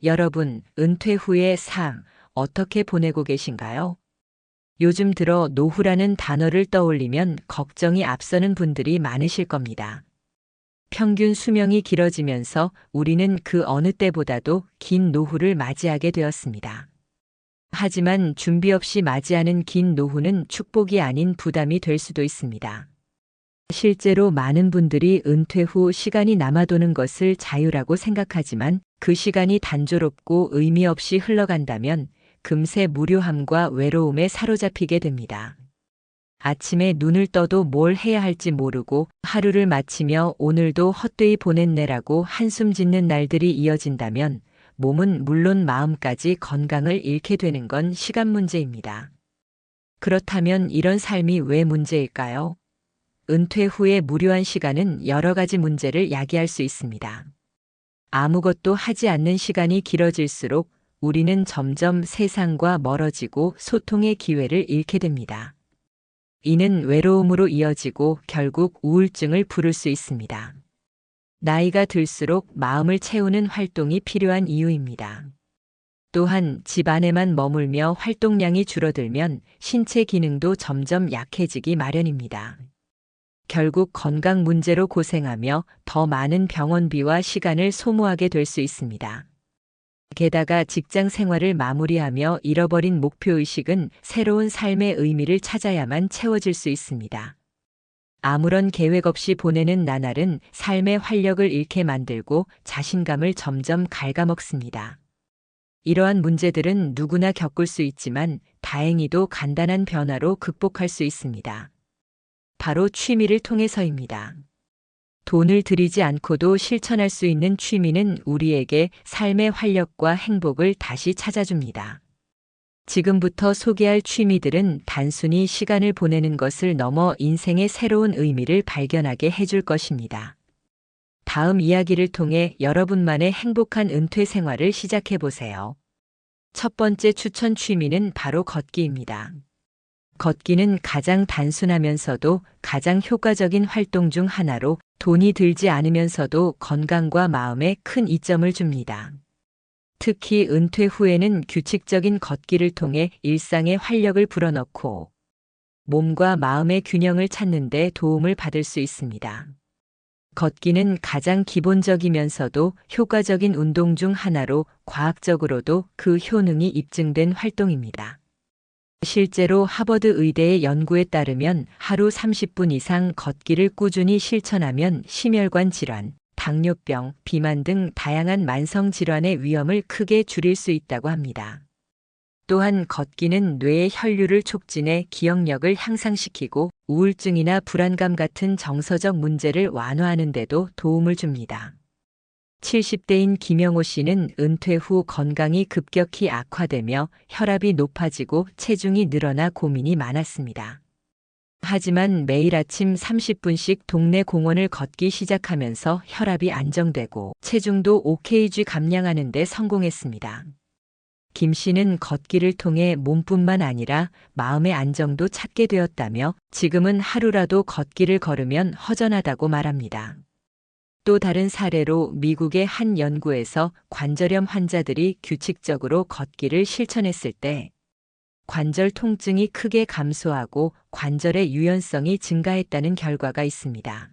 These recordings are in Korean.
여러분, 은퇴 후의 삶 어떻게 보내고 계신가요? 요즘 들어 노후라는 단어를 떠올리면 걱정이 앞서는 분들이 많으실 겁니다. 평균 수명이 길어지면서 우리는 그 어느 때보다도 긴 노후를 맞이하게 되었습니다. 하지만 준비 없이 맞이하는 긴 노후는 축복이 아닌 부담이 될 수도 있습니다. 실제로 많은 분들이 은퇴 후 시간이 남아도는 것을 자유라고 생각하지만 그 시간이 단조롭고 의미 없이 흘러간다면 금세 무료함과 외로움에 사로잡히게 됩니다. 아침에 눈을 떠도 뭘 해야 할지 모르고 하루를 마치며 오늘도 헛되이 보냈네라고 한숨 짓는 날들이 이어진다면 몸은 물론 마음까지 건강을 잃게 되는 건 시간 문제입니다. 그렇다면 이런 삶이 왜 문제일까요? 은퇴 후의 무료한 시간은 여러 가지 문제를 야기할 수 있습니다. 아무것도 하지 않는 시간이 길어질수록 우리는 점점 세상과 멀어지고 소통의 기회를 잃게 됩니다. 이는 외로움으로 이어지고 결국 우울증을 부를 수 있습니다. 나이가 들수록 마음을 채우는 활동이 필요한 이유입니다. 또한 집 안에만 머물며 활동량이 줄어들면 신체 기능도 점점 약해지기 마련입니다. 결국 건강 문제로 고생하며 더 많은 병원비와 시간을 소모하게 될 수 있습니다. 게다가 직장 생활을 마무리하며 잃어버린 목표의식은 새로운 삶의 의미를 찾아야만 채워질 수 있습니다. 아무런 계획 없이 보내는 나날은 삶의 활력을 잃게 만들고 자신감을 점점 갉아먹습니다. 이러한 문제들은 누구나 겪을 수 있지만 다행히도 간단한 변화로 극복할 수 있습니다. 바로 취미를 통해서입니다. 돈을 들이지 않고도 실천할 수 있는 취미는 우리에게 삶의 활력과 행복을 다시 찾아줍니다. 지금부터 소개할 취미들은 단순히 시간을 보내는 것을 넘어 인생의 새로운 의미를 발견하게 해줄 것입니다. 다음 이야기를 통해 여러분만의 행복한 은퇴 생활을 시작해 보세요. 첫 번째 추천 취미는 바로 걷기입니다. 걷기는 가장 단순하면서도 가장 효과적인 활동 중 하나로 돈이 들지 않으면서도 건강과 마음에 큰 이점을 줍니다. 특히 은퇴 후에는 규칙적인 걷기를 통해 일상의 활력을 불어넣고 몸과 마음의 균형을 찾는 데 도움을 받을 수 있습니다. 걷기는 가장 기본적이면서도 효과적인 운동 중 하나로 과학적으로도 그 효능이 입증된 활동입니다. 실제로 하버드 의대의 연구에 따르면 하루 30분 이상 걷기를 꾸준히 실천하면 심혈관 질환, 당뇨병, 비만 등 다양한 만성 질환의 위험을 크게 줄일 수 있다고 합니다. 또한 걷기는 뇌의 혈류를 촉진해 기억력을 향상시키고 우울증이나 불안감 같은 정서적 문제를 완화하는 데도 도움을 줍니다. 70대인 김영호 씨는 은퇴 후 건강이 급격히 악화되며 혈압이 높아지고 체중이 늘어나 고민이 많았습니다. 하지만 매일 아침 30분씩 동네 공원을 걷기 시작하면서 혈압이 안정되고 체중도 OKG 감량하는 데 성공했습니다. 김 씨는 걷기를 통해 몸뿐만 아니라 마음의 안정도 찾게 되었다며 지금은 하루라도 걷기를 걸으면 허전하다고 말합니다. 또 다른 사례로 미국의 한 연구에서 관절염 환자들이 규칙적으로 걷기를 실천했을 때 관절 통증이 크게 감소하고 관절의 유연성이 증가했다는 결과가 있습니다.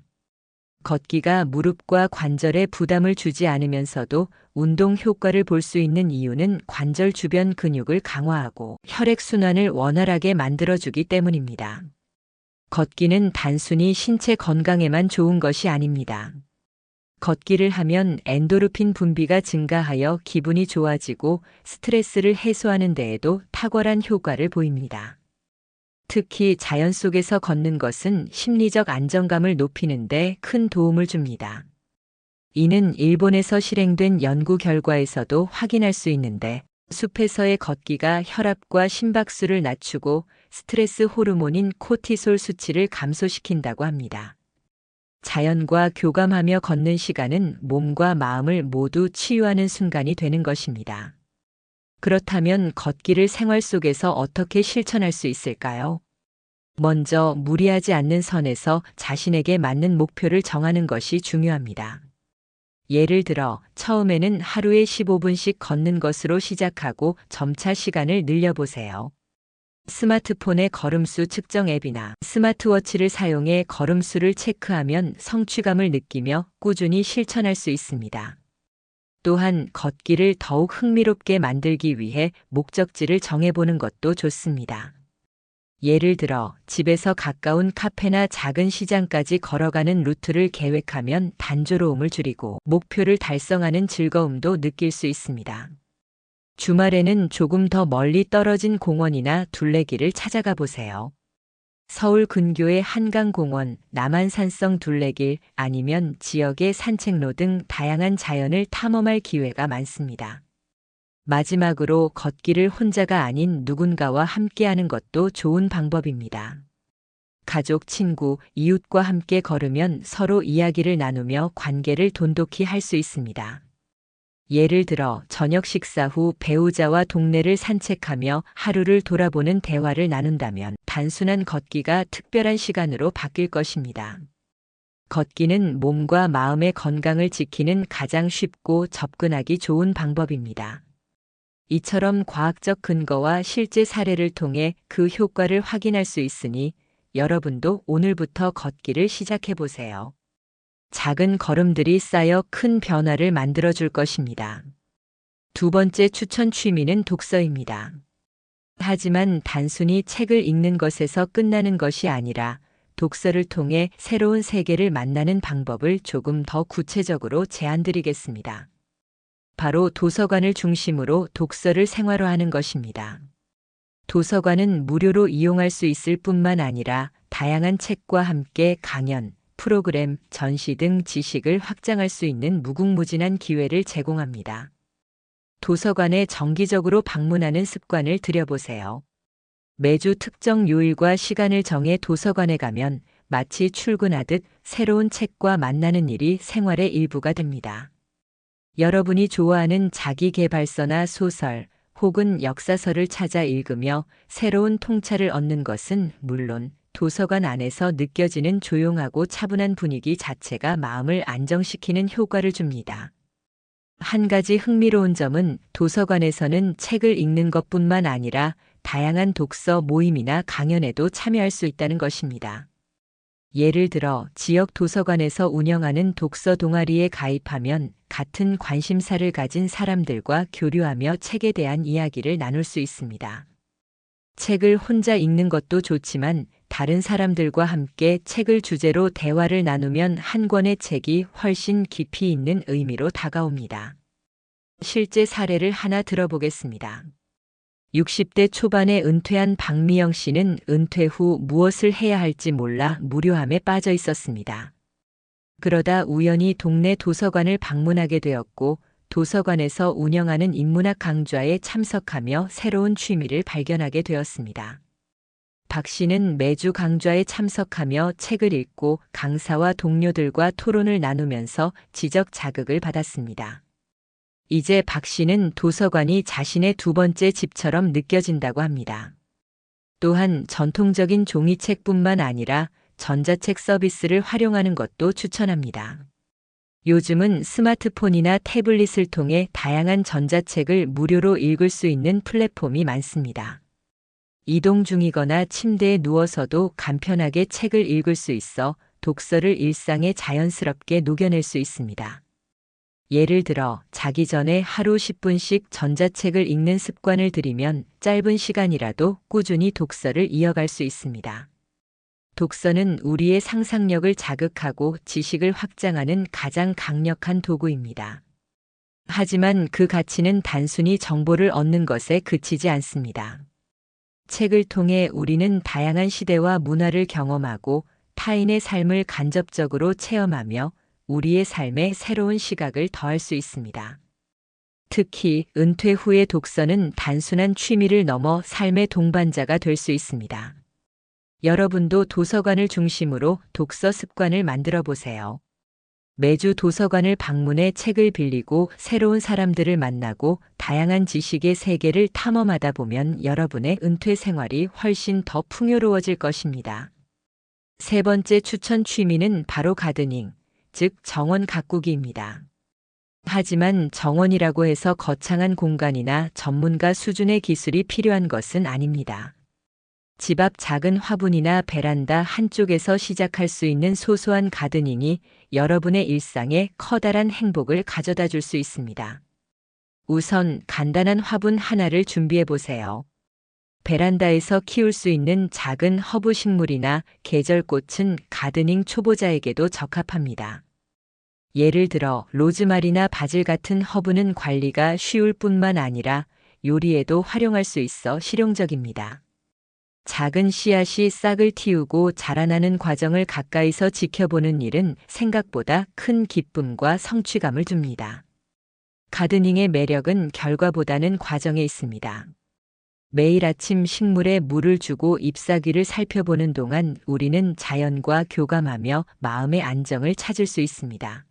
걷기가 무릎과 관절에 부담을 주지 않으면서도 운동 효과를 볼 수 있는 이유는 관절 주변 근육을 강화하고 혈액순환을 원활하게 만들어주기 때문입니다. 걷기는 단순히 신체 건강에만 좋은 것이 아닙니다. 걷기를 하면 엔도르핀 분비가 증가하여 기분이 좋아지고 스트레스를 해소하는 데에도 탁월한 효과를 보입니다. 특히 자연 속에서 걷는 것은 심리적 안정감을 높이는 데 큰 도움을 줍니다. 이는 일본에서 실행된 연구 결과에서도 확인할 수 있는데 숲에서의 걷기가 혈압과 심박수를 낮추고 스트레스 호르몬인 코티솔 수치를 감소시킨다고 합니다. 자연과 교감하며 걷는 시간은 몸과 마음을 모두 치유하는 순간이 되는 것입니다. 그렇다면 걷기를 생활 속에서 어떻게 실천할 수 있을까요? 먼저 무리하지 않는 선에서 자신에게 맞는 목표를 정하는 것이 중요합니다. 예를 들어 처음에는 하루에 15분씩 걷는 것으로 시작하고 점차 시간을 늘려보세요. 스마트폰의 걸음수 측정 앱이나 스마트워치를 사용해 걸음수를 체크하면 성취감을 느끼며 꾸준히 실천할 수 있습니다. 또한 걷기를 더욱 흥미롭게 만들기 위해 목적지를 정해보는 것도 좋습니다. 예를 들어 집에서 가까운 카페나 작은 시장까지 걸어가는 루트를 계획하면 단조로움을 줄이고 목표를 달성하는 즐거움도 느낄 수 있습니다. 주말에는 조금 더 멀리 떨어진 공원이나 둘레길을 찾아가 보세요. 서울 근교의 한강공원, 남한산성 둘레길 아니면 지역의 산책로 등 다양한 자연을 탐험할 기회가 많습니다. 마지막으로 걷기를 혼자가 아닌 누군가와 함께하는 것도 좋은 방법입니다. 가족, 친구, 이웃과 함께 걸으면 서로 이야기를 나누며 관계를 돈독히 할 수 있습니다. 예를 들어 저녁 식사 후 배우자와 동네를 산책하며 하루를 돌아보는 대화를 나눈다면 단순한 걷기가 특별한 시간으로 바뀔 것입니다. 걷기는 몸과 마음의 건강을 지키는 가장 쉽고 접근하기 좋은 방법입니다. 이처럼 과학적 근거와 실제 사례를 통해 그 효과를 확인할 수 있으니 여러분도 오늘부터 걷기를 시작해 보세요. 작은 걸음들이 쌓여 큰 변화를 만들어 줄 것입니다. 두 번째 추천 취미는 독서입니다. 하지만 단순히 책을 읽는 것에서 끝나는 것이 아니라 독서를 통해 새로운 세계를 만나는 방법을 조금 더 구체적으로 제안드리겠습니다. 바로 도서관을 중심으로 독서를 생활화하는 것입니다. 도서관은 무료로 이용할 수 있을 뿐만 아니라 다양한 책과 함께 강연, 프로그램, 전시 등 지식을 확장할 수 있는 무궁무진한 기회를 제공합니다. 도서관에 정기적으로 방문하는 습관을 들여보세요. 매주 특정 요일과 시간을 정해 도서관에 가면 마치 출근하듯 새로운 책과 만나는 일이 생활의 일부가 됩니다. 여러분이 좋아하는 자기계발서나 소설 혹은 역사서를 찾아 읽으며 새로운 통찰을 얻는 것은 물론 도서관 안에서 느껴지는 조용하고 차분한 분위기 자체가 마음을 안정시키는 효과를 줍니다. 한 가지 흥미로운 점은 도서관에서는 책을 읽는 것뿐만 아니라 다양한 독서 모임이나 강연에도 참여할 수 있다는 것입니다. 예를 들어 지역 도서관에서 운영하는 독서 동아리에 가입하면 같은 관심사를 가진 사람들과 교류하며 책에 대한 이야기를 나눌 수 있습니다. 책을 혼자 읽는 것도 좋지만 다른 사람들과 함께 책을 주제로 대화를 나누면 한 권의 책이 훨씬 깊이 있는 의미로 다가옵니다. 실제 사례를 하나 들어보겠습니다. 60대 초반에 은퇴한 박미영 씨는 은퇴 후 무엇을 해야 할지 몰라 무료함에 빠져 있었습니다. 그러다 우연히 동네 도서관을 방문하게 되었고 도서관에서 운영하는 인문학 강좌에 참석하며 새로운 취미를 발견하게 되었습니다. 박 씨는 매주 강좌에 참석하며 책을 읽고 강사와 동료들과 토론을 나누면서 지적 자극을 받았습니다. 이제 박 씨는 도서관이 자신의 두 번째 집처럼 느껴진다고 합니다. 또한 전통적인 종이책뿐만 아니라 전자책 서비스를 활용하는 것도 추천합니다. 요즘은 스마트폰이나 태블릿을 통해 다양한 전자책을 무료로 읽을 수 있는 플랫폼이 많습니다. 이동 중이거나 침대에 누워서도 간편하게 책을 읽을 수 있어 독서를 일상에 자연스럽게 녹여낼 수 있습니다. 예를 들어 자기 전에 하루 10분씩 전자책을 읽는 습관을 들이면 짧은 시간이라도 꾸준히 독서를 이어갈 수 있습니다. 독서는 우리의 상상력을 자극하고 지식을 확장하는 가장 강력한 도구입니다. 하지만 그 가치는 단순히 정보를 얻는 것에 그치지 않습니다. 책을 통해 우리는 다양한 시대와 문화를 경험하고 타인의 삶을 간접적으로 체험하며 우리의 삶에 새로운 시각을 더할 수 있습니다. 특히 은퇴 후의 독서는 단순한 취미를 넘어 삶의 동반자가 될 수 있습니다. 여러분도 도서관을 중심으로 독서 습관을 만들어 보세요. 매주 도서관을 방문해 책을 빌리고 새로운 사람들을 만나고 다양한 지식의 세계를 탐험하다 보면 여러분의 은퇴 생활이 훨씬 더 풍요로워질 것입니다. 세 번째 추천 취미는 바로 가드닝, 즉 정원 가꾸기입니다. 하지만 정원이라고 해서 거창한 공간이나 전문가 수준의 기술이 필요한 것은 아닙니다. 집 앞 작은 화분이나 베란다 한쪽에서 시작할 수 있는 소소한 가드닝이 여러분의 일상에 커다란 행복을 가져다 줄 수 있습니다. 우선 간단한 화분 하나를 준비해 보세요. 베란다에서 키울 수 있는 작은 허브 식물이나 계절꽃은 가드닝 초보자에게도 적합합니다. 예를 들어 로즈마리나 바질 같은 허브는 관리가 쉬울 뿐만 아니라 요리에도 활용할 수 있어 실용적입니다. 작은 씨앗이 싹을 틔우고 자라나는 과정을 가까이서 지켜보는 일은 생각보다 큰 기쁨과 성취감을 줍니다. 가드닝의 매력은 결과보다는 과정에 있습니다. 매일 아침 식물에 물을 주고 잎사귀를 살펴보는 동안 우리는 자연과 교감하며 마음의 안정을 찾을 수 있습니다.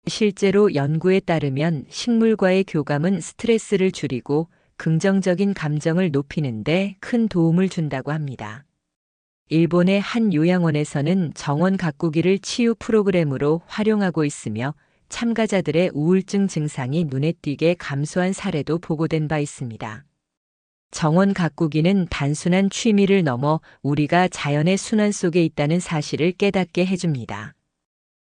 실제로 연구에 따르면 식물과의 교감은 스트레스를 줄이고 긍정적인 감정을 높이는 데 큰 도움을 준다고 합니다. 일본의 한 요양원에서는 정원 가꾸기를 치유 프로그램으로 활용하고 있으며 참가자들의 우울증 증상이 눈에 띄게 감소한 사례도 보고된 바 있습니다. 정원 가꾸기는 단순한 취미를 넘어 우리가 자연의 순환 속에 있다는 사실을 깨닫게 해줍니다.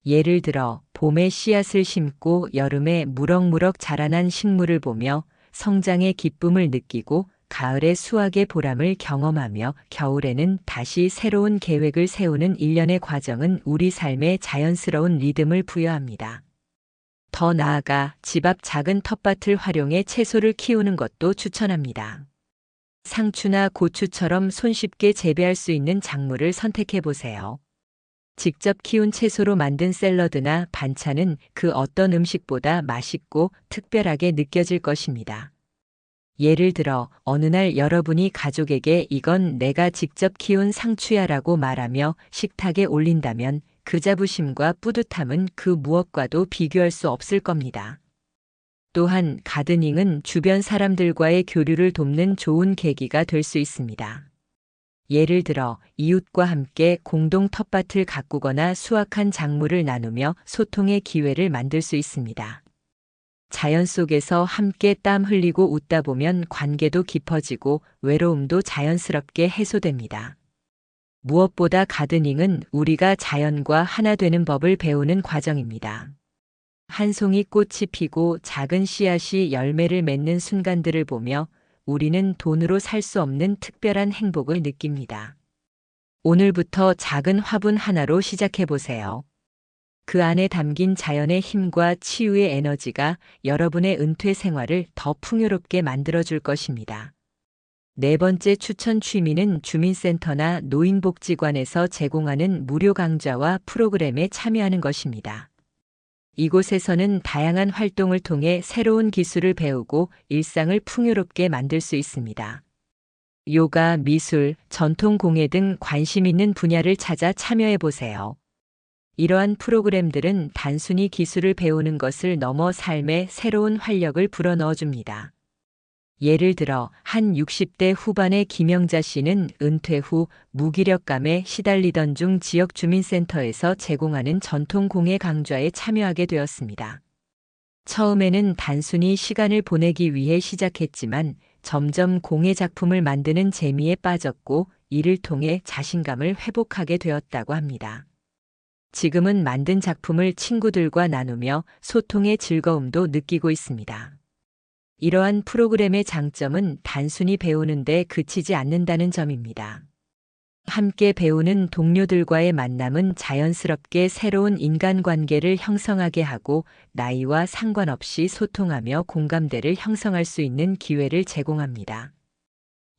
예를 들어 봄에 씨앗을 심고 여름에 무럭무럭 자라난 식물을 보며 성장의 기쁨을 느끼고 가을의 수확의 보람을 경험하며 겨울에는 다시 새로운 계획을 세우는 일련의 과정은 우리 삶에 자연스러운 리듬을 부여합니다. 더 나아가 집 앞 작은 텃밭을 활용해 채소를 키우는 것도 추천합니다. 상추나 고추처럼 손쉽게 재배할 수 있는 작물을 선택해 보세요. 직접 키운 채소로 만든 샐러드나 반찬은 그 어떤 음식보다 맛있고 특별하게 느껴질 것입니다. 예를 들어 어느 날 여러분이 가족에게 이건 내가 직접 키운 상추야라고 말하며 식탁에 올린다면 그 자부심과 뿌듯함은 그 무엇과도 비교할 수 없을 겁니다. 또한 가드닝은 주변 사람들과의 교류를 돕는 좋은 계기가 될 수 있습니다. 예를 들어 이웃과 함께 공동 텃밭을 가꾸거나 수확한 작물을 나누며 소통의 기회를 만들 수 있습니다. 자연 속에서 함께 땀 흘리고 웃다 보면 관계도 깊어지고 외로움도 자연스럽게 해소됩니다. 무엇보다 가드닝은 우리가 자연과 하나 되는 법을 배우는 과정입니다. 한 송이 꽃이 피고 작은 씨앗이 열매를 맺는 순간들을 보며 우리는 돈으로 살 수 없는 특별한 행복을 느낍니다. 오늘부터 작은 화분 하나로 시작해 보세요. 그 안에 담긴 자연의 힘과 치유의 에너지가 여러분의 은퇴 생활을 더 풍요롭게 만들어줄 것입니다. 네 번째 추천 취미는 주민센터나 노인복지관에서 제공하는 무료 강좌와 프로그램에 참여하는 것입니다. 이곳에서는 다양한 활동을 통해 새로운 기술을 배우고 일상을 풍요롭게 만들 수 있습니다. 요가, 미술, 전통 공예 등 관심 있는 분야를 찾아 참여해 보세요. 이러한 프로그램들은 단순히 기술을 배우는 것을 넘어 삶에 새로운 활력을 불어넣어 줍니다. 예를 들어 한 60대 후반의 김영자 씨는 은퇴 후 무기력감에 시달리던 중 지역 주민센터에서 제공하는 전통 공예 강좌에 참여하게 되었습니다. 처음에는 단순히 시간을 보내기 위해 시작했지만 점점 공예 작품을 만드는 재미에 빠졌고 이를 통해 자신감을 회복하게 되었다고 합니다. 지금은 만든 작품을 친구들과 나누며 소통의 즐거움도 느끼고 있습니다. 이러한 프로그램의 장점은 단순히 배우는 데 그치지 않는다는 점입니다. 함께 배우는 동료들과의 만남은 자연스럽게 새로운 인간관계를 형성하게 하고 나이와 상관없이 소통하며 공감대를 형성할 수 있는 기회를 제공합니다.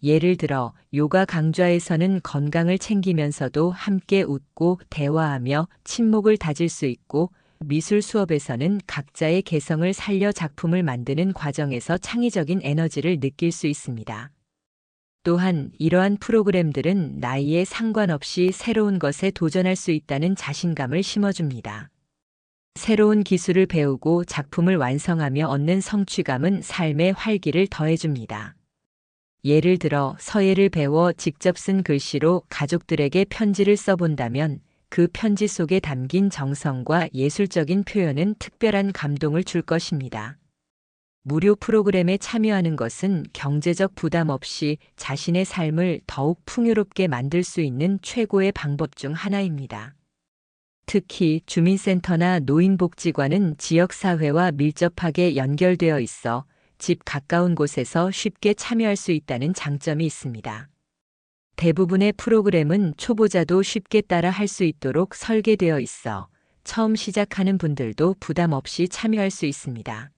예를 들어 요가 강좌에서는 건강을 챙기면서도 함께 웃고 대화하며 친목을 다질 수 있고 미술 수업에서는 각자의 개성을 살려 작품을 만드는 과정에서 창의적인 에너지를 느낄 수 있습니다. 또한 이러한 프로그램들은 나이에 상관없이 새로운 것에 도전할 수 있다는 자신감을 심어줍니다. 새로운 기술을 배우고 작품을 완성하며 얻는 성취감은 삶의 활기를 더해줍니다. 예를 들어 서예를 배워 직접 쓴 글씨로 가족들에게 편지를 써본다면 그 편지 속에 담긴 정성과 예술적인 표현은 특별한 감동을 줄 것입니다. 무료 프로그램에 참여하는 것은 경제적 부담 없이 자신의 삶을 더욱 풍요롭게 만들 수 있는 최고의 방법 중 하나입니다. 특히 주민센터나 노인복지관은 지역사회와 밀접하게 연결되어 있어 집 가까운 곳에서 쉽게 참여할 수 있다는 장점이 있습니다. 대부분의 프로그램은 초보자도 쉽게 따라 할 수 있도록 설계되어 있어 처음 시작하는 분들도 부담 없이 참여할 수 있습니다.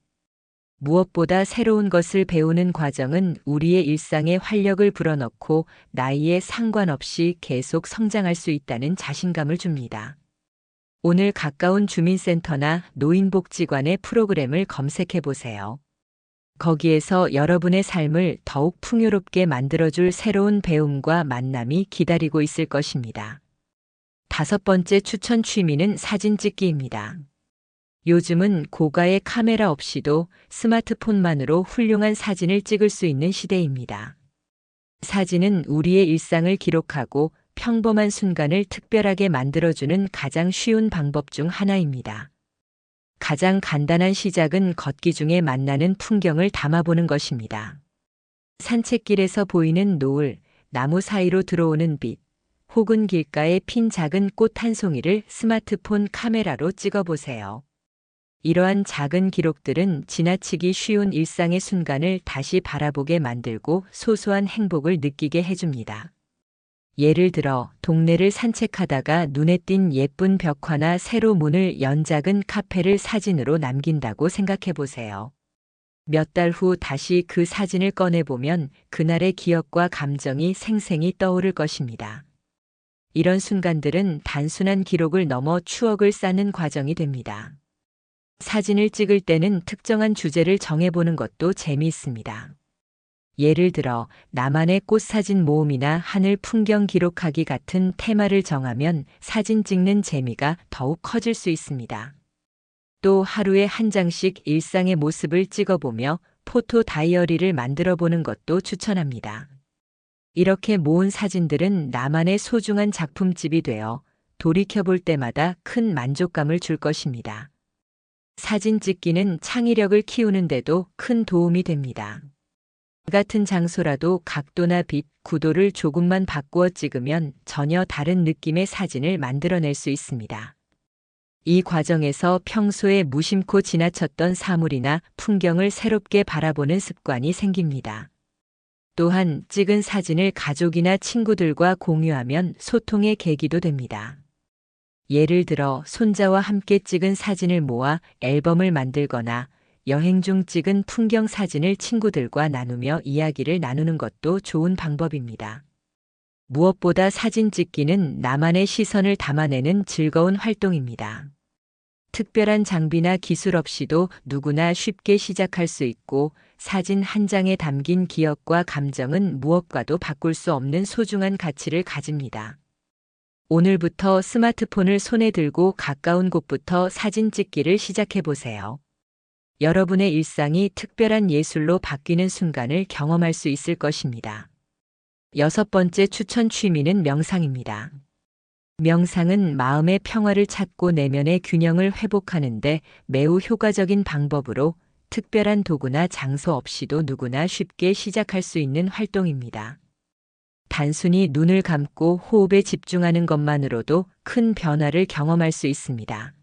무엇보다 새로운 것을 배우는 과정은 우리의 일상에 활력을 불어넣고 나이에 상관없이 계속 성장할 수 있다는 자신감을 줍니다. 오늘 가까운 주민센터나 노인복지관의 프로그램을 검색해 보세요. 거기에서 여러분의 삶을 더욱 풍요롭게 만들어줄 새로운 배움과 만남이 기다리고 있을 것입니다. 5번째 추천 취미는 사진 찍기입니다. 요즘은 고가의 카메라 없이도 스마트폰만으로 훌륭한 사진을 찍을 수 있는 시대입니다. 사진은 우리의 일상을 기록하고 평범한 순간을 특별하게 만들어주는 가장 쉬운 방법 중 하나입니다. 가장 간단한 시작은 걷기 중에 만나는 풍경을 담아보는 것입니다. 산책길에서 보이는 노을, 나무 사이로 들어오는 빛, 혹은 길가에 핀 작은 꽃 한 송이를 스마트폰 카메라로 찍어보세요. 이러한 작은 기록들은 지나치기 쉬운 일상의 순간을 다시 바라보게 만들고 소소한 행복을 느끼게 해줍니다. 예를 들어 동네를 산책하다가 눈에 띈 예쁜 벽화나 새로 문을 연 작은 카페를 사진으로 남긴다고 생각해 보세요. 몇 달 후 다시 그 사진을 꺼내보면 그날의 기억과 감정이 생생히 떠오를 것입니다. 이런 순간들은 단순한 기록을 넘어 추억을 쌓는 과정이 됩니다. 사진을 찍을 때는 특정한 주제를 정해보는 것도 재미있습니다. 예를 들어 나만의 꽃사진 모음이나 하늘 풍경 기록하기 같은 테마를 정하면 사진 찍는 재미가 더욱 커질 수 있습니다. 또 하루에 한 장씩 일상의 모습을 찍어보며 포토 다이어리를 만들어 보는 것도 추천합니다. 이렇게 모은 사진들은 나만의 소중한 작품집이 되어 돌이켜볼 때마다 큰 만족감을 줄 것입니다. 사진 찍기는 창의력을 키우는데도 큰 도움이 됩니다. 같은 장소라도 각도나 빛, 구도를 조금만 바꾸어 찍으면 전혀 다른 느낌의 사진을 만들어낼 수 있습니다. 이 과정에서 평소에 무심코 지나쳤던 사물이나 풍경을 새롭게 바라보는 습관이 생깁니다. 또한 찍은 사진을 가족이나 친구들과 공유하면 소통의 계기도 됩니다. 예를 들어 손자와 함께 찍은 사진을 모아 앨범을 만들거나 여행 중 찍은 풍경 사진을 친구들과 나누며 이야기를 나누는 것도 좋은 방법입니다. 무엇보다 사진 찍기는 나만의 시선을 담아내는 즐거운 활동입니다. 특별한 장비나 기술 없이도 누구나 쉽게 시작할 수 있고 사진 한 장에 담긴 기억과 감정은 무엇과도 바꿀 수 없는 소중한 가치를 가집니다. 오늘부터 스마트폰을 손에 들고 가까운 곳부터 사진 찍기를 시작해 보세요. 여러분의 일상이 특별한 예술로 바뀌는 순간을 경험할 수 있을 것입니다. 6번째 추천 취미는 명상입니다. 명상은 마음의 평화를 찾고 내면의 균형을 회복하는데 매우 효과적인 방법으로 특별한 도구나 장소 없이도 누구나 쉽게 시작할 수 있는 활동입니다. 단순히 눈을 감고 호흡에 집중하는 것만으로도 큰 변화를 경험할 수 있습니다.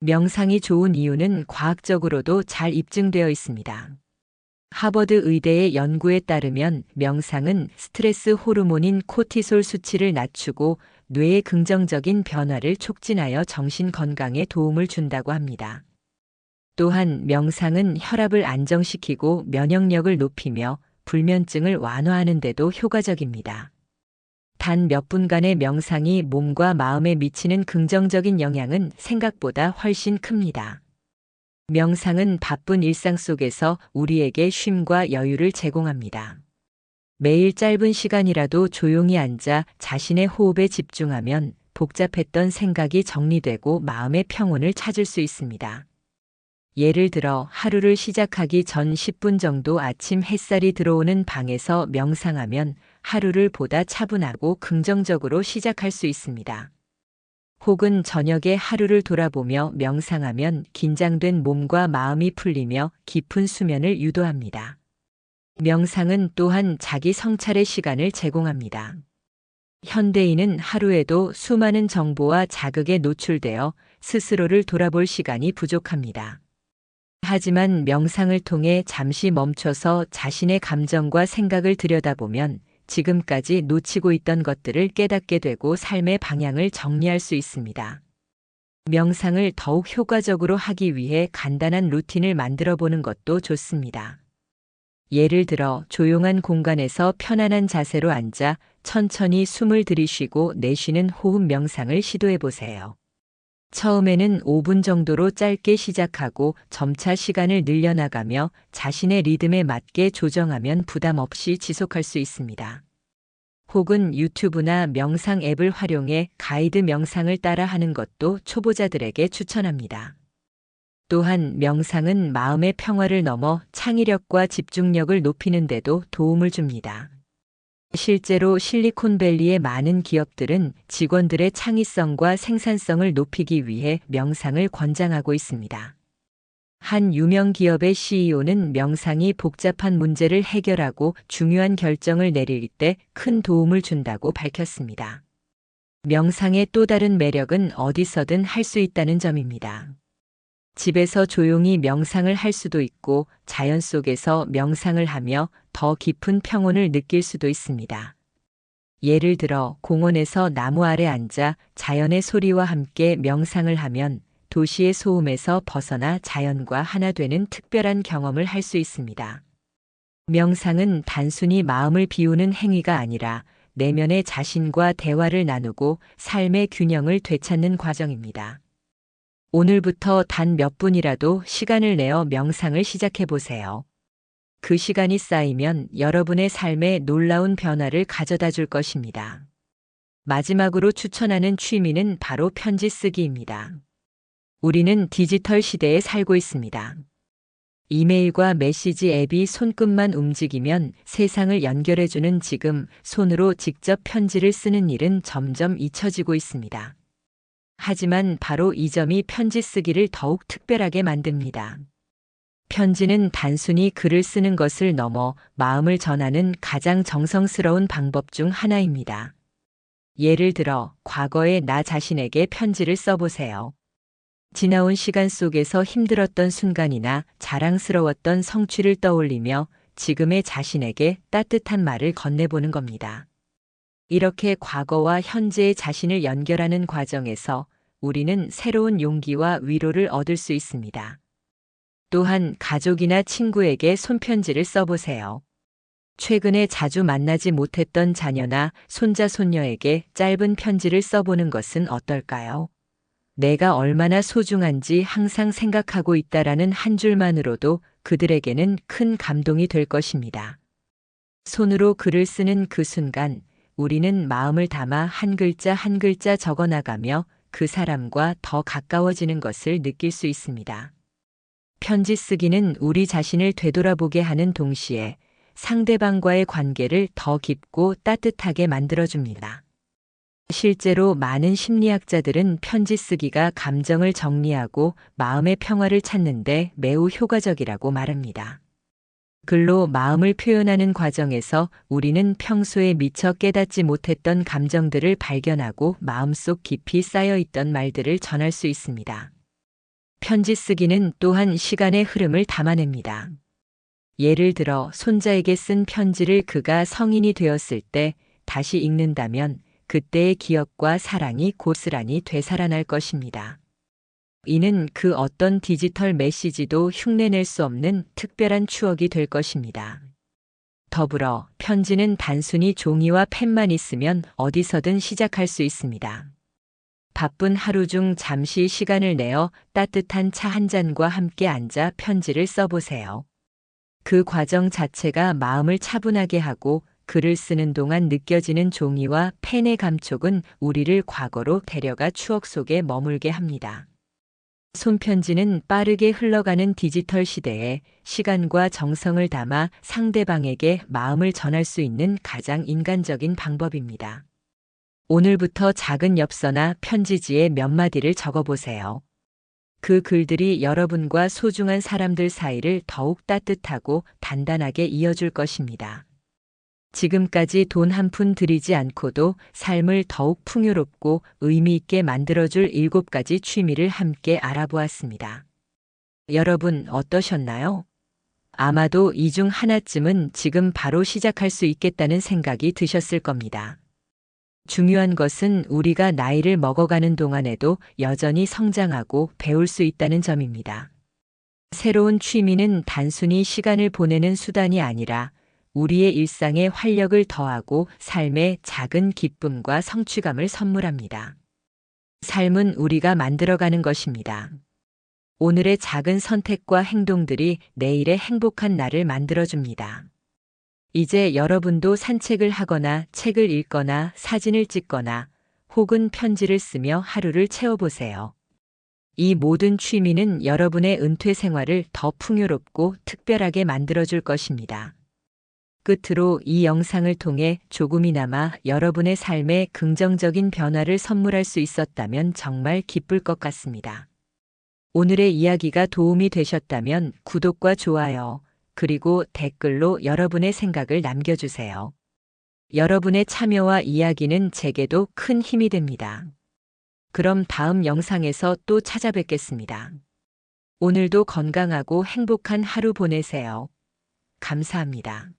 명상이 좋은 이유는 과학적으로도 잘 입증되어 있습니다. 하버드 의대의 연구에 따르면 명상은 스트레스 호르몬인 코티솔 수치를 낮추고 뇌의 긍정적인 변화를 촉진하여 정신 건강에 도움을 준다고 합니다. 또한 명상은 혈압을 안정시키고 면역력을 높이며 불면증을 완화하는 데도 효과적입니다. 단 몇 분간의 명상이 몸과 마음에 미치는 긍정적인 영향은 생각보다 훨씬 큽니다. 명상은 바쁜 일상 속에서 우리에게 쉼과 여유를 제공합니다. 매일 짧은 시간이라도 조용히 앉아 자신의 호흡에 집중하면 복잡했던 생각이 정리되고 마음의 평온을 찾을 수 있습니다. 예를 들어 하루를 시작하기 전 10분 정도 아침 햇살이 들어오는 방에서 명상하면 하루를 보다 차분하고 긍정적으로 시작할 수 있습니다. 혹은 저녁에 하루를 돌아보며 명상하면 긴장된 몸과 마음이 풀리며 깊은 수면을 유도합니다. 명상은 또한 자기 성찰의 시간을 제공합니다. 현대인은 하루에도 수많은 정보와 자극에 노출되어 스스로를 돌아볼 시간이 부족합니다. 하지만 명상을 통해 잠시 멈춰서 자신의 감정과 생각을 들여다보면 지금까지 놓치고 있던 것들을 깨닫게 되고 삶의 방향을 정리할 수 있습니다. 명상을 더욱 효과적으로 하기 위해 간단한 루틴을 만들어 보는 것도 좋습니다. 예를 들어 조용한 공간에서 편안한 자세로 앉아 천천히 숨을 들이쉬고 내쉬는 호흡 명상을 시도해 보세요. 처음에는 5분 정도로 짧게 시작하고 점차 시간을 늘려나가며 자신의 리듬에 맞게 조정하면 부담 없이 지속할 수 있습니다. 혹은 유튜브나 명상 앱을 활용해 가이드 명상을 따라 하는 것도 초보자들에게 추천합니다. 또한 명상은 마음의 평화를 넘어 창의력과 집중력을 높이는 데도 도움을 줍니다. 실제로 실리콘밸리의 많은 기업들은 직원들의 창의성과 생산성을 높이기 위해 명상을 권장하고 있습니다. 한 유명 기업의 CEO는 명상이 복잡한 문제를 해결하고 중요한 결정을 내릴 때 큰 도움을 준다고 밝혔습니다. 명상의 또 다른 매력은 어디서든 할 수 있다는 점입니다. 집에서 조용히 명상을 할 수도 있고 자연 속에서 명상을 하며 더 깊은 평온을 느낄 수도 있습니다. 예를 들어 공원에서 나무 아래 앉아 자연의 소리와 함께 명상을 하면 도시의 소음에서 벗어나 자연과 하나 되는 특별한 경험을 할 수 있습니다. 명상은 단순히 마음을 비우는 행위가 아니라 내면의 자신과 대화를 나누고 삶의 균형을 되찾는 과정입니다. 오늘부터 단 몇 분이라도 시간을 내어 명상을 시작해 보세요. 그 시간이 쌓이면 여러분의 삶에 놀라운 변화를 가져다 줄 것입니다. 마지막으로 추천하는 취미는 바로 편지 쓰기입니다. 우리는 디지털 시대에 살고 있습니다. 이메일과 메시지 앱이 손끝만 움직이면 세상을 연결해주는 지금 손으로 직접 편지를 쓰는 일은 점점 잊혀지고 있습니다. 하지만 바로 이 점이 편지 쓰기를 더욱 특별하게 만듭니다. 편지는 단순히 글을 쓰는 것을 넘어 마음을 전하는 가장 정성스러운 방법 중 하나입니다. 예를 들어 과거의 나 자신에게 편지를 써보세요. 지나온 시간 속에서 힘들었던 순간이나 자랑스러웠던 성취를 떠올리며 지금의 자신에게 따뜻한 말을 건네보는 겁니다. 이렇게 과거와 현재의 자신을 연결하는 과정에서 우리는 새로운 용기와 위로를 얻을 수 있습니다. 또한 가족이나 친구에게 손편지를 써보세요. 최근에 자주 만나지 못했던 자녀나 손자, 손녀에게 짧은 편지를 써보는 것은 어떨까요? 내가 얼마나 소중한지 항상 생각하고 있다라는 한 줄만으로도 그들에게는 큰 감동이 될 것입니다. 손으로 글을 쓰는 그 순간 우리는 마음을 담아 한 글자 한 글자 적어 나가며 그 사람과 더 가까워지는 것을 느낄 수 있습니다. 편지 쓰기는 우리 자신을 되돌아보게 하는 동시에 상대방과의 관계를 더 깊고 따뜻하게 만들어줍니다. 실제로 많은 심리학자들은 편지 쓰기가 감정을 정리하고 마음의 평화를 찾는데 매우 효과적이라고 말합니다. 글로 마음을 표현하는 과정에서 우리는 평소에 미처 깨닫지 못했던 감정들을 발견하고 마음속 깊이 쌓여있던 말들을 전할 수 있습니다. 편지 쓰기는 또한 시간의 흐름을 담아냅니다. 예를 들어 손자에게 쓴 편지를 그가 성인이 되었을 때 다시 읽는다면 그때의 기억과 사랑이 고스란히 되살아날 것입니다. 이는 그 어떤 디지털 메시지도 흉내낼 수 없는 특별한 추억이 될 것입니다. 더불어 편지는 단순히 종이와 펜만 있으면 어디서든 시작할 수 있습니다. 바쁜 하루 중 잠시 시간을 내어 따뜻한 차 한 잔과 함께 앉아 편지를 써보세요. 그 과정 자체가 마음을 차분하게 하고 글을 쓰는 동안 느껴지는 종이와 펜의 감촉은 우리를 과거로 데려가 추억 속에 머물게 합니다. 손편지는 빠르게 흘러가는 디지털 시대에 시간과 정성을 담아 상대방에게 마음을 전할 수 있는 가장 인간적인 방법입니다. 오늘부터 작은 엽서나 편지지에 몇 마디를 적어보세요. 그 글들이 여러분과 소중한 사람들 사이를 더욱 따뜻하고 단단하게 이어줄 것입니다. 지금까지 돈 한 푼 들이지 않고도 삶을 더욱 풍요롭고 의미 있게 만들어줄 7가지 취미를 함께 알아보았습니다. 여러분 어떠셨나요? 아마도 이 중 하나쯤은 지금 바로 시작할 수 있겠다는 생각이 드셨을 겁니다. 중요한 것은 우리가 나이를 먹어가는 동안에도 여전히 성장하고 배울 수 있다는 점입니다. 새로운 취미는 단순히 시간을 보내는 수단이 아니라 우리의 일상에 활력을 더하고 삶에 작은 기쁨과 성취감을 선물합니다. 삶은 우리가 만들어가는 것입니다. 오늘의 작은 선택과 행동들이 내일의 행복한 날을 만들어줍니다. 이제 여러분도 산책을 하거나 책을 읽거나 사진을 찍거나 혹은 편지를 쓰며 하루를 채워보세요. 이 모든 취미는 여러분의 은퇴 생활을 더 풍요롭고 특별하게 만들어줄 것입니다. 끝으로 이 영상을 통해 조금이나마 여러분의 삶에 긍정적인 변화를 선물할 수 있었다면 정말 기쁠 것 같습니다. 오늘의 이야기가 도움이 되셨다면 구독과 좋아요, 그리고 댓글로 여러분의 생각을 남겨주세요. 여러분의 참여와 이야기는 제게도 큰 힘이 됩니다. 그럼 다음 영상에서 또 찾아뵙겠습니다. 오늘도 건강하고 행복한 하루 보내세요. 감사합니다.